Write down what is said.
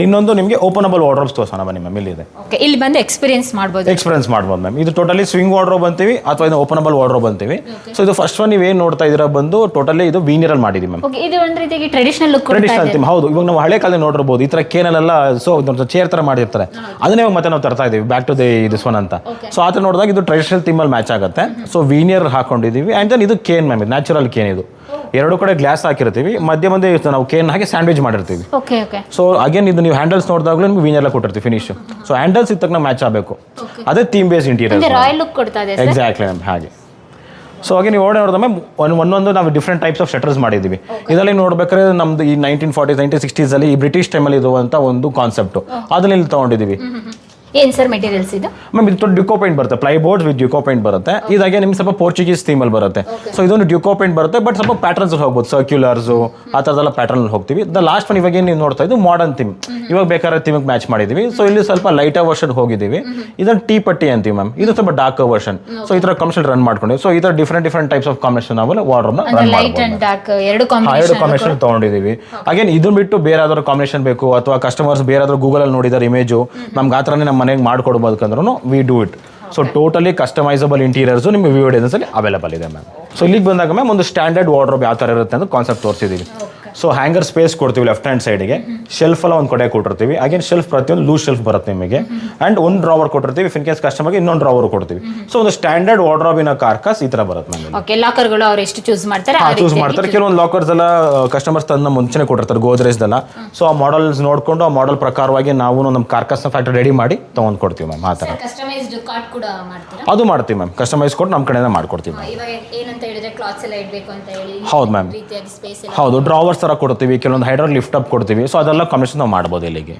ಇನ್ನೊಂದು ನಿಮಗೆ openable wardrobes ತೋರಿಸೋಣ ಬನ್ನಿ ಮ್ಯಾಮ್ ಇಲ್ಲಿದೆ. ಓಕೆ, ಇಲ್ಲಿ ಬಂದು ಎಕ್ಸ್ಪೀರಿಯನ್ಸ್ ಮಾಡ್ಬೋದು ಮ್ಯಾಮ್. ಇದು ಟೋಟಲಿ ಸ್ವಿಂಗ್ ವಾರ್ಡ್ರೋಬ್ ಅಂತೀವಿ ಅಥವಾ ಇದು ಓಪನಬಲ್ ವಾರ್ಡ್ರೋಬ್ ಅಂತೀವಿ. ಸೊ ಇದು ಫಸ್ಟ್ ಒನ್ ನೀವೇನು ನೋಡ್ತಾ ಇದ್ದೀರಾ ಬಂದು ಟೋಟಲಿ ಇದು ವೀನಿಯರ್ ಮಾಡಿದೀವಿ ಮ್ಯಾಮ್. ಓಕೆ, ಇದು ಒಂದು ರೀತಿಯಾಗಿ ಟ್ರೆಡಿಷನಲ್ ಲುಕ್ ಥೀಮ್. ಹೌದು, ಇವಾಗ ನಾವು ಹಳೆ ಕಾಲದಲ್ಲಿ ನೋಡಿರ್ಬೋದು ಈ ತರ ಕೇನಲ್ಲೆಲ್ಲ ಸೊ ಚೇರ್ ತರ ಮಾಡಿರ್ತಾರೆ, ಅದನ್ನೇ ಇವಾಗ ಮತ್ತೆ ನಾವು ತರ್ತಾ ಇದೀವಿ ಬ್ಯಾಕ್ ಟು ದಿಸ್ ಒನ್ ಅಂತ. ಸೊ ಆ ಥರ ನೋಡಿದಾಗ ಇದು ಟ್ರೆಡಿಷನಲ್ ಥೀಮಲ್ಲಿ ಮ್ಯಾಚ್ ಆಗುತ್ತೆ. ಸೊ ವೀನಿಯರ್ ಹಾಕೊಂಡಿದೀವಿ ಆ್ಯಂಡ್ ದೆನ್ ಇದು ಕೇನ್ ಮ್ಯಾಮ್, ಇದು ನ್ಯಾಚುರಲ್ ಕೇನ್. ಇದು ಎರಡು ಕಡೆ ಗ್ಲಾಸ್ ಹಾಕಿರ್ತೀವಿ, ಮಧ್ಯೆ ನಾವು ಕೇನ್ ಹಾಕಿ ಸ್ಯಾಂಡ್ವಿಚ್ ಮಾಡಿರ್ತೀವಿ. ಸೊ ಅಗೇನ್ ಇದು ನೀವು ಹ್ಯಾಂಡಲ್ಸ್ ನೋಡಿದಾಗಲೂ ನಿಮ್ಗೆ ವೀನಿಯರ್ ಕೊಟ್ಟಿರ್ತೀವಿ ಫಿನಿಶ್. ಸೊ ಹ್ಯಾಂಡಲ್ಸ್ ಇತ್ತಕ್ಕೆ ಮ್ಯಾಚ್ ಆಗಬೇಕು, ಅದೇ theme base interior exactly ma'am. ಹಾಗೆ ಸೊ ಹಾಗೆ ನೀವು ನೋಡಿದ ಮ್ಯಾಮ್ ಒಂದೊಂದು ನಾವು ಡಿಫ್ರೆಂಟ್ ಟೈಪ್ಸ್ ಆಫ್ ಶಟರ್ಸ್ ಮಾಡಿದ್ದೀವಿ. ಇದರಲ್ಲಿ ನೋಡ್ಬೇಕಾದ್ರೆ ನಮ್ದು ಈ 1940s 1960s ಈ ಬ್ರಿಟಿಷ್ ಟೈಮಲ್ಲಿ ಇರುವಂಥ ಒಂದು ಕಾನ್ಸೆಪ್ಟು ಅದನ್ನ ಇಲ್ಲಿ ತೊಗೊಂಡಿದ್ದೀವಿ. ಏನು ಸರ್ ಮೆಟೀರಿಯಲ್ಸ್ ಇದು? ಮ್ಯಾಮ್ ಇದು ಡ್ಯೂಕೋ ಪೇಂಟ್ ಬರುತ್ತೆ, ಪ್ಲೈ ಬೋರ್ಡ್ ವಿತ್ ಡ್ಯೂಕೋ ಪೇಂಟ್ ಬರುತ್ತೆ. ಇದಾಗೆ ನಿಮ್ಗೆ ಸ್ವಲ್ಪ ಪೋರ್ಚುಗೀಸ್ ಥೀಮಲ್ಲಿ ಬರುತ್ತೆ. ಸೊ ಇದೊಂದು ಡ್ಯೂಕೋ ಪೇಂಟ್ ಬರುತ್ತೆ, ಬಟ್ ಸ್ವಲ್ಪ ಪ್ಯಾಟರ್ನ್ಸ್ ಹೋಗ್ಬೋದು, ಸರ್ಕ್ಯುಲರ್ಸು ಆ ಥರದೆಲ್ಲ ಪ್ಯಾಟರ್ನ್ ಹೋಗ್ತೀವಿ. ದ ಲಾಸ್ಟ್ ಒನ್ ಇವಾಗ ಏನು ನೀವು ನೋಡ್ತಾ ಇದ್ದು ಮಾಡರ್ನ್ ಥೀಮ್, ಇವಾಗ ಬೇಕಾದ್ರೆ ಥೀಮಿಗೆ ಮ್ಯಾಚ್ ಮಾಡಿದ್ದೀವಿ. ಸೊ ಇಲ್ಲಿ ಸ್ವಲ್ಪ ಲೈಟರ್ ವರ್ಷನ್ ಹೋಗಿದ್ದೀವಿ. ಇದನ್ನು ಟೀ ಪಟ್ಟಿ ಅಂತೀವಿ ಮ್ಯಾಮ್, ಇದು ಸ್ವಲ್ಪ ಡಾರ್ಕ್ ವರ್ಷನ್. ಸೊ ಈ ಥರ ಕಮರ್ಷಿಯಲ್ ರನ್ ಮಾಡ್ಕೊಂಡಿವಿ. ಸೊ ಈ ಥರ ಡಿಫ್ರೆಂಟ್ ಟೈಪ್ಸ್ ಆಫ್ ಕಾಂಬಿನೇಷನ್ ನಾವು ವಾರ್ಡ್ರೋಬ್ನ ರನ್ ಮಾಡ್ಬೋದು. ಎರಡು ಕಾಂಬಿನೇಷನ್ ತೊಗೊಂಡಿದ್ದೀವಿ. ಅಗೇನ್ ಇದನ್ನ ಬಿಟ್ಟು ಬೇರೆ ಯಾವ್ದಾದ್ರು ಕಾಂಬಿನೇಷನ್ ಬೇಕು ಅಥವಾ ಕಸ್ಟಮರ್ಸ್ ಬೇರೆ ಯಾವ್ದಾದ್ರು ಗೂಗಲಲ್ಲಿ ನೋಡಿದಾರೆ ಇಮೇಜು ನಮ್ಗೆ ಆ ಥರನೇ ನಮ್ಮ ಮನೆಗೆ ಮಾಡ್ಕೊಡ್ಬೋದು ಅಂದ್ರೂ we do it. So totally customisable interiors ನಿಮಗೆ ವಿವೋ ಡಿಸೈನ್ಸಲ್ಲಿ ಅವೈಲೇಬಲ್ ಇದೆ ಮ್ಯಾಮ್. ಸೊ ಇಲ್ಲಿಗೆ ಬಂದಾಗ ಮ್ಯಾಮ್ ಒಂದು ಸ್ಟ್ಯಾಂಡರ್ಡ್ ವಾರ್ಡ್ರೋಬ್ ಯಾವ ಥರ ಇರುತ್ತೆ ಅಂತ ಕಾನ್ಸೆಪ್ಟ್ ತೋರಿಸಿದ್ದೀವಿ. ಸೊ ಹ್ಯಾಂಗರ್ ಸ್ಪೇಸ್ ಕೊಡ್ತೀವಿ ಲೆಫ್ಟ್ ಹ್ಯಾಂಡ್ ಸೈಡ್ಗೆ, ಶೆಲ್ಫ್ ಎಲ್ಲ ಒಂದು ಕಡೆ ಕೊಟ್ಟಿರ್ತೀವಿ. ಅಗೇನ್ ಶೆಲ್ಫ್ ಪ್ರತಿಯೊಂದು ಲೂಸ್ ಶೆಲ್ಫ್ ಬರುತ್ತೆ ನಿಮಗೆ, ಆ್ಯಂಡ್ ಒಂದು ಡ್ರಾವರ್ ಕೊಟ್ಟಿರ್ತೀವಿ. ಇನ್ ಕೇಸ್ ಕಸ್ಟಮರ್ಗೆ ಇನ್ನೊಂದು ಡ್ರಾವರ್ ಕೊಡ್ತೀವಿ. ಸೊ ಒಂದು ಸ್ಟ್ಯಾಂಡರ್ಡ್ ವಾರ್ಡ್ರೋಬಿನ ಕಾರ್ಕಸ್ ಈ ಥರ ಬರುತ್ತೆ ಮ್ಯಾಮ್. ಓಕೆ, ಲಾಕರ್ಗಳು ಅವ್ರು ಎಷ್ಟು ಚೂಸ್ ಮಾಡ್ತಾರೆ. ಕೆಲವೊಂದು ಲಾಕರ್ಸ್ ಎಲ್ಲ ಕಸ್ಟಮರ್ಸ್ ತಂದು ಮುಂಚೆನೆ ಕೊಟ್ಟಿರ್ತಾರೆ ಗೋದ್ರೇಜ್ದೆಲ್ಲ. ಸೊ ಆ ಮಾಡೆಲ್ಸ್ ನೋಡಿಕೊಂಡು ಆ ಮಾಡೆಲ್ ಪ್ರಕಾರವಾಗಿ ನಾವು ನಮ್ಮ ಕಾರ್ಕಸ್ನ ಫ್ಯಾಕ್ಟರಿ ರೆಡಿ ಮಾಡಿ ತೊಗೊಂಡು ಕೊಡ್ತೀವಿ ಮ್ಯಾಮ್. ಆ ಥರ ಕಸ್ಟಮೈಸ್ಡ್ ಕಾರ್ಡ್ ಕೂಡ ಮಾಡ್ತೀರಾ? ಅದು ಮಾಡ್ತೀವಿ ಮ್ಯಾಮ್, ಕಸ್ಟಮೈಸ್ ಕೊಟ್ಟು ನಮ್ಮ ಕಡೆಯಿಂದ ಮಾಡ್ಕೊಡ್ತೀವಿ. ಹೌದು ಮ್ಯಾಮ್, ಹೌದು ಡ್ರಾವರ್ಸ್ ಥರ ಕೊಡ್ತೀವಿ, ಕೆಲವೊಂದು ಹೈಡ್ರಾಲ್ ಲಿಫ್ಟ್ ಅಪ್ ಕೊಡ್ತೀವಿ. ಸೊ ಅದೆಲ್ಲ ಕಾಂಬಿನೇಷನ್ ನಾವು ಮಾಡ್ಬೋದು ಇಲ್ಲಿಗೆ.